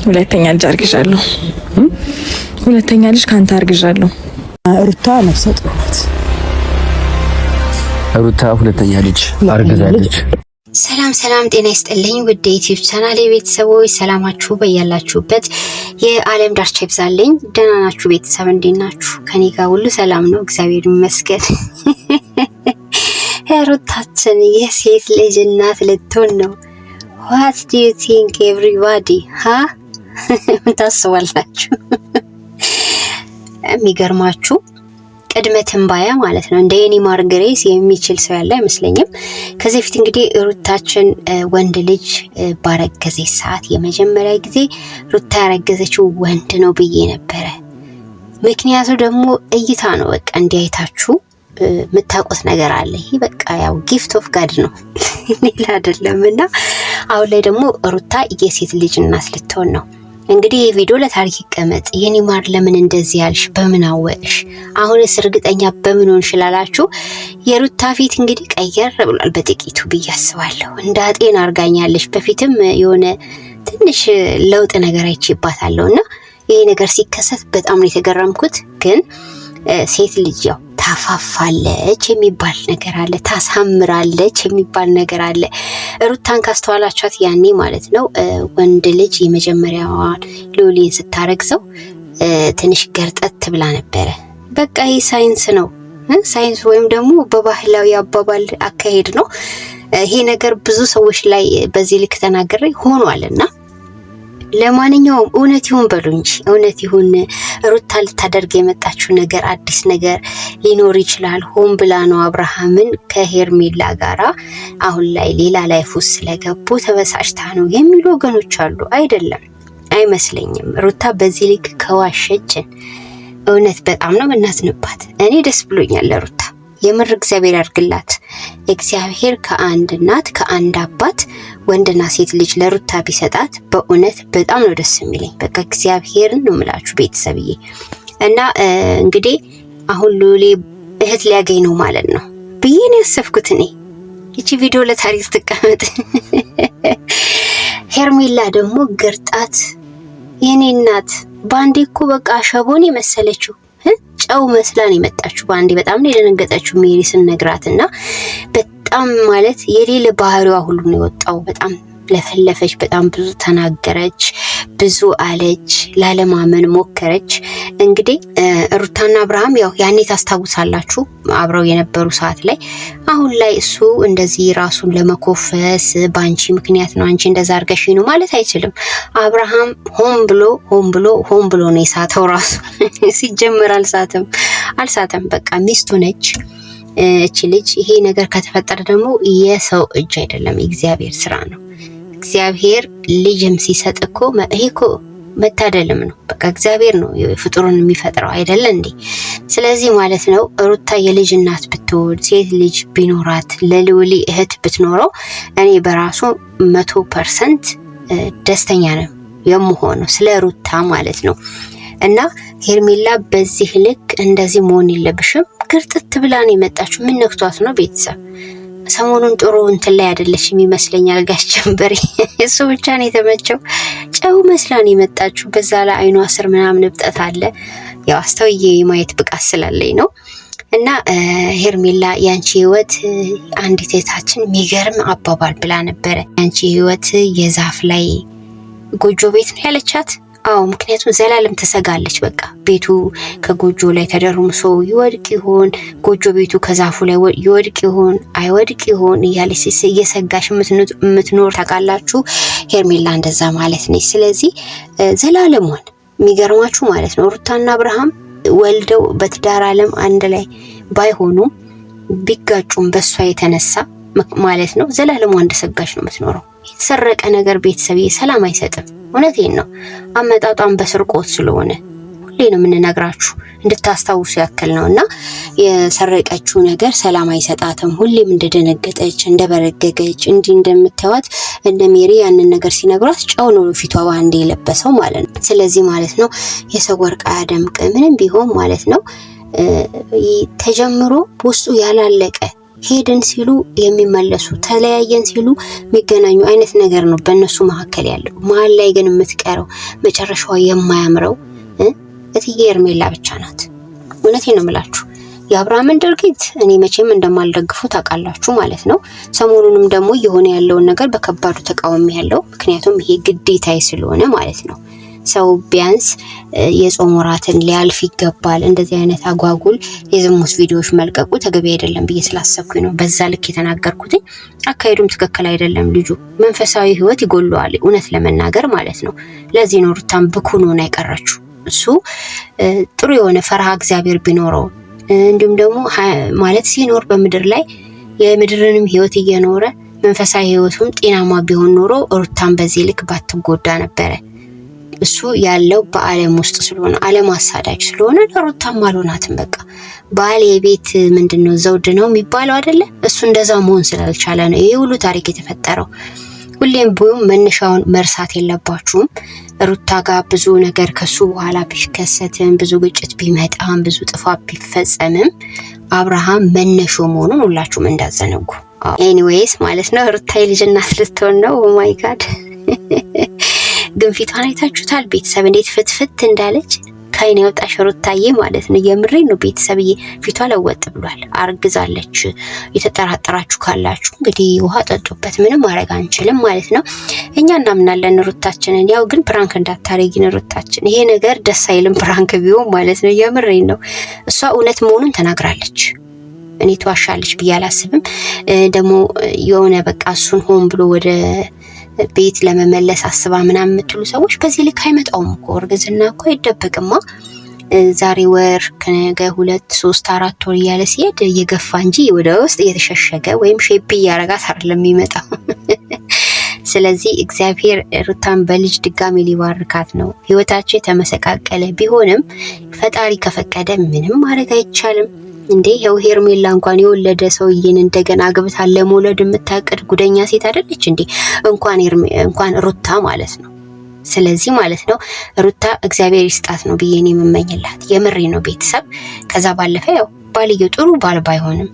ሁለተኛ ልጅ አርግዣለሁ። ሁለተኛ ልጅ ካንተ አርግዣለሁ። ሩታ ነፍሰ ጡር ናት። ሩታ ሁለተኛ ልጅ አርግዛለች። ሰላም ሰላም፣ ጤና ይስጥልኝ ውድ ዩቲዩብ ቻናሌ ቤተሰቦች፣ ሰላማችሁ በያላችሁበት የዓለም ዳርቻ ይብዛልኝ። ደህና ናችሁ ቤተሰብ? እንዴት ናችሁ? ከኔ ጋር ሁሉ ሰላም ነው፣ እግዚአብሔር ይመስገን። ሩታችን የሴት ልጅ እናት ልትሆን ነው። What do you think everybody? ምን ታስባላችሁ? የሚገርማችሁ ቅድመ ትንባያ ማለት ነው። እንደ የኔ ማርገሬስ የሚችል ሰው ያለ አይመስለኝም። ከዚህ ፊት እንግዲህ ሩታችን ወንድ ልጅ ባረገዘች ሰዓት የመጀመሪያ ጊዜ ሩታ ያረገዘችው ወንድ ነው ብዬ ነበረ። ምክንያቱ ደግሞ እይታ ነው። በቃ እንዲያይታችሁ የምታውቁት ነገር አለ። ይሄ በቃ ያው ጊፍት ኦፍ ጋድ ነው ሌላ አይደለምና አሁን ላይ ደግሞ ሩታ የሴት ልጅ እናት ልትሆን ነው። እንግዲህ ይሄ ቪዲዮ ለታሪክ ይቀመጥ። የኔ ማር ለምን እንደዚህ ያልሽ? በምን አወቅሽ? አሁንስ እርግጠኛ በምን ሆንሽ ላላችሁ የሩታ ፊት እንግዲህ ቀየር ብሏል በጥቂቱ ብዬ አስባለሁ። እንዳጤን አርጋኛለች። በፊትም የሆነ ትንሽ ለውጥ ነገር አይቼባታለሁና ይሄ ነገር ሲከሰት በጣም ነው የተገረምኩት። ግን ሴት ልጅ ያው ታፋፋለች የሚባል ነገር አለ፣ ታሳምራለች የሚባል ነገር አለ። ሩታን ካስተዋላችኋት ያኔ ማለት ነው ወንድ ልጅ የመጀመሪያዋን ሎሊን ስታረግዘው ትንሽ ገርጠት ብላ ነበረ። በቃ ይህ ሳይንስ ነው። ሳይንስ ወይም ደግሞ በባህላዊ አባባል አካሄድ ነው። ይሄ ነገር ብዙ ሰዎች ላይ በዚህ ልክ ተናገረ ሆኗልና ለማንኛውም እውነት ይሁን በሉ እንጂ እውነት ይሁን ሩታ ልታደርግ የመጣችው ነገር አዲስ ነገር ሊኖር ይችላል። ሆን ብላ ነው አብርሃምን ከሄርሜላ ጋራ አሁን ላይ ሌላ ላይፍ ውስጥ ስለገቡ ተበሳጭታ ነው የሚሉ ወገኖች አሉ። አይደለም፣ አይመስለኝም። ሩታ በዚህ ልክ ከዋሸችን እውነት በጣም ነው እናዝንባት። እኔ ደስ ብሎኛል ለሩታ የምር እግዚአብሔር ያርግላት። እግዚአብሔር ከአንድ እናት ከአንድ አባት ወንድና ሴት ልጅ ለሩታ ቢሰጣት በእውነት በጣም ነው ደስ የሚለኝ። በቃ እግዚአብሔርን ነው የምላችሁ ቤተሰብዬ። እና እንግዲህ አሁን ሎሌ እህት ሊያገኝ ነው ማለት ነው ብዬ ነው ያሰብኩት እኔ። እቺ ቪዲዮ ለታሪክ ተቀመጥ። ሄርሜላ ደግሞ ገርጣት የኔ እናት ባንዴ እኮ በቃ ሸቦን መሰለችው። ጨው መስላን የመጣችሁ ባንዴ በጣም ነው የደነገጠችው ሜሪ ስነግራትና በጣም ማለት የሌለ ባህሪዋ ሁሉ ነው የወጣው። በጣም ለፈለፈች፣ በጣም ብዙ ተናገረች፣ ብዙ አለች፣ ላለማመን ሞከረች። እንግዲህ ሩታና አብርሃም ያው ያኔ ታስታውሳላችሁ አብረው የነበሩ ሰዓት ላይ አሁን ላይ እሱ እንደዚህ ራሱን ለመኮፈስ ባንቺ ምክንያት ነው አንቺ እንደዛ አርገሽ ነው ማለት አይችልም። አብርሃም ሆን ብሎ ነው የሳተው ራሱ ሲጀመር አልሳተም። በቃ ሚስቱ ነች እቺ ልጅ። ይሄ ነገር ከተፈጠረ ደግሞ የሰው እጅ አይደለም የእግዚአብሔር ስራ ነው። እግዚአብሔር ልጅም ሲሰጥ እኮ ይሄ እኮ መታደልም ነው። በቃ እግዚአብሔር ነው ፍጡሩን የሚፈጥረው አይደለ እንዴ? ስለዚህ ማለት ነው ሩታ የልጅ እናት ብትወልድ ሴት ልጅ ቢኖራት ለልውሊ እህት ብትኖረው እኔ በራሱ 100% ደስተኛ ነው የምሆነው ስለ ሩታ ማለት ነው። እና ሄርሜላ በዚህ ልክ እንደዚህ መሆን የለብሽም። ግርጥት ብላን የመጣችሁ ምን ነክቷት ነው ቤተሰብ? ሰሞኑን ጥሩ እንትን ላይ አይደለሽም ይመስለኛል ጋሽ ጀንበሬ። እሱ ብቻ ነው የተመቸው። ጨው መስላን የመጣችሁ። በዛ ላይ አይኗ ስር ምናምን እብጠት አለ። ያው አስተውዬ ማየት ብቃት ስላለኝ ነው። እና ሄርሜላ ያንቺ ህይወት አንዲት እህታችን የሚገርም አባባል ብላ ነበረ። ያንቺ ህይወት የዛፍ ላይ ጎጆ ቤት ነው ያለቻት። አዎ፣ ምክንያቱም ዘላለም ተሰጋለች። በቃ ቤቱ ከጎጆ ላይ ተደርምሶ ይወድቅ ይሆን፣ ጎጆ ቤቱ ከዛፉ ላይ ይወድቅ ይሆን አይወድቅ ይሆን እያለች እየሰጋሽ የምትኖር ታውቃላችሁ። ሄርሜላ እንደዛ ማለት ነች። ስለዚህ ዘላለሙን የሚገርማችሁ ማለት ነው ሩታና አብርሃም ወልደው በትዳር ዓለም አንድ ላይ ባይሆኑም ቢጋጩም በሷ የተነሳ ማለት ነው ዘላለሙ እንደሰጋሽ ነው የምትኖረው። የተሰረቀ ነገር ቤተሰብዬ ሰላም አይሰጥም። እውነቴን ነው። አመጣጣም በስርቆት ስለሆነ ሁሌ ነው የምንነግራችሁ እንድታስታውሱ ያክል ነውና የሰረቀችው ነገር ሰላም አይሰጣትም። ሁሌም እንደደነገጠች እንደበረገገች እንዲህ እንደምታዩት እንደ ሜሪ ያንን ነገር ሲነግሯት ጨው ነው ፊቷ ባንዴ የለበሰው ማለት ነው። ስለዚህ ማለት ነው የሰው ወርቅ አያደምቅ ምንም ቢሆን ማለት ነው ተጀምሮ ውስጡ ያላለቀ ሄድን ሲሉ የሚመለሱ ተለያየን ሲሉ የሚገናኙ አይነት ነገር ነው በእነሱ መካከል ያለው። መሀል ላይ ግን የምትቀረው መጨረሻዋ የማያምረው እትዬ ሄርሜላ ብቻ ናት። እውነቴን ነው የምላችሁ። የአብርሃምን ድርጊት እኔ መቼም እንደማልደግፉ ታውቃላችሁ ማለት ነው። ሰሞኑንም ደግሞ የሆነ ያለውን ነገር በከባዱ ተቃውሞ ያለው ምክንያቱም ይሄ ግዴታዬ ስለሆነ ማለት ነው። ሰው ቢያንስ የጾም ወራትን ሊያልፍ ይገባል። እንደዚህ አይነት አጓጉል የዝሙት ቪዲዮዎች መልቀቁ ተገቢ አይደለም ብዬ ስላሰብኩኝ ነው በዛ ልክ የተናገርኩት። አካሄዱም ትክክል አይደለም። ልጁ መንፈሳዊ ህይወት ይጎለዋል እውነት ለመናገር ማለት ነው። ለዚህ ነው ሩታም ብኩን ሆና አይቀራችሁ። እሱ ጥሩ የሆነ ፈርሃ እግዚአብሔር ቢኖረው እንዲሁም ደግሞ ማለት ሲኖር በምድር ላይ የምድርንም ህይወት እየኖረ መንፈሳዊ ህይወቱም ጤናማ ቢሆን ኖሮ ሩታን በዚህ ልክ ባትጎዳ ነበረ። እሱ ያለው በዓለም ውስጥ ስለሆነ ዓለም አሳዳጅ ስለሆነ ለሩታም አልሆናትም። በቃ ባል የቤት ምንድነው ዘውድ ነው የሚባለው አይደለ? እሱ እንደዛ መሆን ስላልቻለ ነው ይሄ ሁሉ ታሪክ የተፈጠረው። ሁሌም ቢሆን መነሻውን መርሳት የለባችሁም። ሩታ ጋር ብዙ ነገር ከሱ በኋላ ቢከሰትም ብዙ ግጭት ቢመጣም ብዙ ጥፋት ቢፈጸምም አብርሃም መነሾ መሆኑን ሁላችሁም እንዳዘነጉ። ኤኒዌይስ ማለት ነው ሩታ የልጅ እናት ልትሆን ነው። ኦ ማይ ጋድ ግን ፊቷን አይታችሁታል ቤተሰብ እንዴት ፍትፍት እንዳለች ከአይን ያወጣሽ ሩታዬ ማለት ነው። የምሬን ነው ቤተሰብዬ ፊቷ ለወጥ ብሏል። አርግዛለች። የተጠራጠራችሁ ካላችሁ እንግዲህ ውሃ ጠጡበት። ምንም ማድረግ አንችልም ማለት ነው። እኛ እናምናለን ሩታችንን። ያው ግን ፕራንክ እንዳታረጊን ሩታችን። ይሄ ነገር ደስ አይልም ፕራንክ ቢሆን ማለት ነው። የምሬን ነው። እሷ እውነት መሆኑን ተናግራለች። እኔ ተዋሻለች ብዬ አላስብም። ደግሞ የሆነ በቃ እሱን ሆን ብሎ ወደ ቤት ለመመለስ አስባ ምናምን የምትሉ ሰዎች በዚህ ልክ አይመጣውም እኮ። እርግዝና እኮ አይደበቅማ። ዛሬ ወር ከነገ 2 3 4 ወር እያለ ሲሄድ እየገፋ እንጂ ወደ ውስጥ እየተሸሸገ ወይም ሼፕ እያረጋት አይደለም የሚመጣው። ስለዚህ እግዚአብሔር ሩታን በልጅ ድጋሚ ሊባርካት ነው። ህይወታቸው የተመሰቃቀለ ቢሆንም ፈጣሪ ከፈቀደ ምንም ማድረግ አይቻልም። እንዴ ሄርሜላ እንኳን የወለደ ሰውዬን እንደገና አግብታ ለመውለድ የምታቀድ ጉደኛ ሴት አይደለች እንዴ? እንኳን ሩታ ማለት ነው። ስለዚህ ማለት ነው ሩታ እግዚአብሔር ይስጣት ነው ብዬ ነው የምመኝላት። የምሬ ነው ቤተሰብ። ከዛ ባለፈ ያው ባልየው ጥሩ ባል ባይሆንም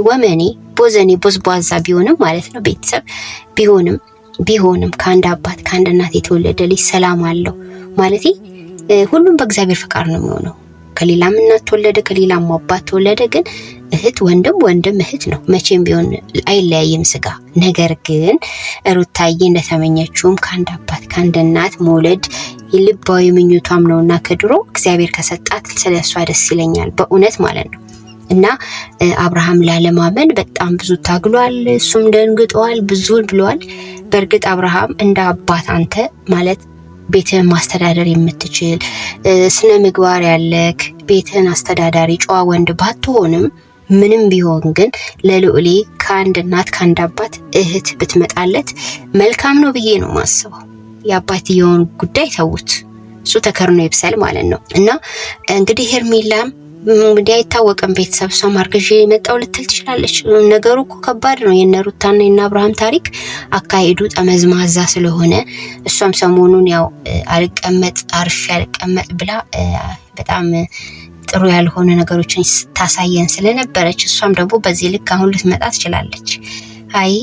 ወመኔ ቦዘኔ ቦዝቧዛ ቢሆንም ማለት ነው ቤተሰብ ቢሆንም ከአንድ አባት ከአንድ እናት የተወለደ ልጅ ሰላም አለው ማለት ሁሉም በእግዚአብሔር ፍቃድ ነው የሚሆነው። ከሌላም እናት ተወለደ ከሌላም አባት ተወለደ ግን እህት ወንድም እህት ነው መቼም ቢሆን አይለያይም ስጋ። ነገር ግን ሩታዬ እንደተመኘችውም ከአንድ አባት ከአንድ እናት መውለድ የልባዊ ምኞቷም ነውና ከድሮ እግዚአብሔር ከሰጣት ስለሷ ደስ ይለኛል በእውነት ማለት ነው። እና አብርሃም ላለማመን በጣም ብዙ ታግሏል። እሱም ደንግጧል፣ ብዙ ብሏል። በእርግጥ አብርሃም እንደ አባት አንተ ማለት ቤትህን ማስተዳደር የምትችል ስነ ምግባር ያለክ ቤትህን አስተዳዳሪ ጨዋ ወንድ ባትሆንም ምንም ቢሆን ግን ለልዑሌ ከአንድ እናት ከአንድ አባት እህት ብትመጣለት መልካም ነው ብዬ ነው ማስበው። የአባትየውን ጉዳይ ተውት፣ እሱ ተከርኖ ይብሰል ማለት ነው። እና እንግዲህ ሄርሜላም እንግዲህ አይታወቅም ቤተሰብ ሰው ማርገዥ የመጣው ልትል ትችላለች። ነገሩ እኮ ከባድ ነው። የነሩታና የና አብርሃም ታሪክ አካሄዱ ጠመዝማዛ ስለሆነ እሷም ሰሞኑን ያው አልቀመጥ ብላ በጣም ጥሩ ያልሆነ ነገሮችን ታሳየን ስለነበረች እሷም ደግሞ በዚህ ልክ አሁን ልትመጣ ትችላለች። አይ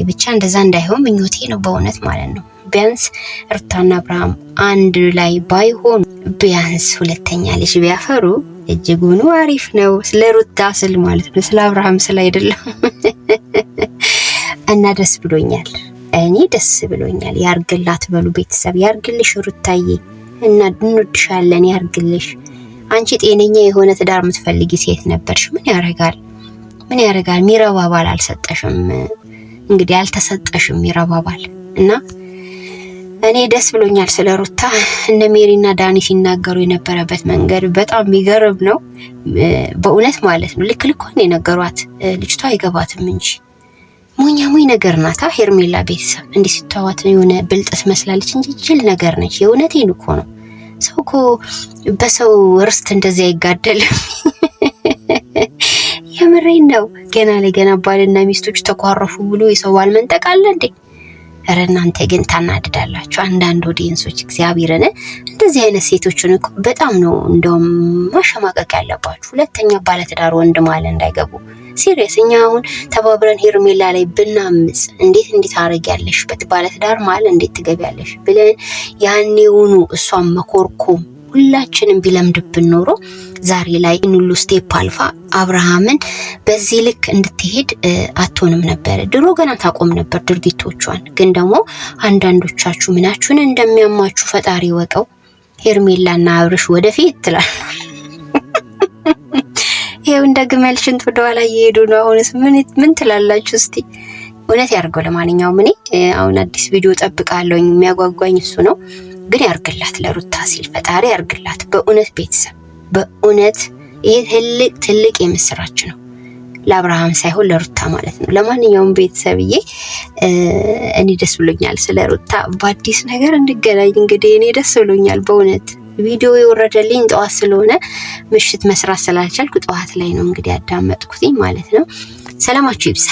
ብቻ እንደዛ እንዳይሆን ምኞቴ ነው በእውነት ማለት ነው። ቢያንስ ሩታና አብርሃም አንድ ላይ ባይሆኑ ቢያንስ ሁለተኛ ልጅ ቢያፈሩ እጅጉን አሪፍ ነው። ስለ ሩታ ስል ማለት ነው፣ ስለ አብርሃም ስል አይደለም። እና ደስ ብሎኛል፣ እኔ ደስ ብሎኛል። ያርግላት በሉ ቤተሰብ፣ ያርግልሽ ሩታዬ፣ እና እንወድሻለን፣ ያርግልሽ። አንቺ ጤነኛ የሆነ ትዳር የምትፈልጊ ሴት ነበርሽ። ምን ያረጋል ሚረባ ባል አልሰጠሽም። እንግዲህ አልተሰጠሽም ሚረባ ባል። እና እኔ ደስ ብሎኛል ስለ ሩታ። እነ ሜሪና ዳኒ ሲናገሩ የነበረበት መንገድ በጣም የሚገርም ነው በእውነት ማለት ነው። ልክ ነው የነገሯት። ልጅቷ አይገባትም እንጂ ሞኛ ነገር ናታ ሄርሜላ ቤተሰብ። እንዲህ ሲታዋት የሆነ ብልጥት መስላለች እንጂ ጅል ነገር ነች። የእውነቴን እኮ ነው። ሰው እኮ በሰው ርስት እንደዚህ አይጋደልም። የምሬን ነው። ገና ለገና ባልና ሚስቶች ተቋረፉ ብሎ የሰው ባል መንጠቅ አለ እንዴ? ኧረ እናንተ ግን ታናድዳላችሁ አንዳንድ ኦዲየንሶች እግዚአብሔርን እንደዚህ አይነት ሴቶችን እኮ በጣም ነው እንደውም ማሸማቀቅ ያለባችሁ ሁለተኛ ባለትዳር ወንድ ማለት እንዳይገቡ ሲሪየስ እኛ አሁን ተባብረን ሄርሜላ ላይ ብናምጽ እንዴት አረጋለሽ ባለትዳር ማለት እንዴት ትገቢያለሽ ብለን ያኔውኑ እሷን መኮርኮም ሁላችንም ቢለምድብን ኖሮ ዛሬ ላይ እንሉ ስቴፕ አልፋ አብርሃምን በዚህ ልክ እንድትሄድ አትሆንም ነበር ድሮ ገና ታቆም ነበር ድርጊቶቿን ግን ደግሞ አንዳንዶቻችሁ ምናችሁን እንደሚያማችሁ ፈጣሪ ወቀው ሄርሜላና አብርሽ ወደፊት ትላል ይሄው እንደግመል ሽንት ወደኋላ እየሄዱ ነው አሁንስ ምን ትላላችሁ እስቲ እውነት ያርገው ለማንኛውም እኔ አሁን አዲስ ቪዲዮ ጠብቃለሁኝ የሚያጓጓኝ እሱ ነው ግን ያርግላት ለሩታ ሲል ፈጣሪ ያርግላት በእውነት ቤተሰብ በእውነት ይሄ ትልቅ የምስራች ነው ለአብርሃም ሳይሆን ለሩታ ማለት ነው ለማንኛውም ቤተሰብዬ እኔ ደስ ብሎኛል ስለ ሩታ በአዲስ ነገር እንገናኝ እንግዲህ እኔ ደስ ብሎኛል በእውነት ቪዲዮ የወረደልኝ ጠዋት ስለሆነ ምሽት መስራት ስላልቻልኩ ጠዋት ላይ ነው እንግዲህ ያዳመጥኩት ማለት ነው ሰላማችሁ ይብዛ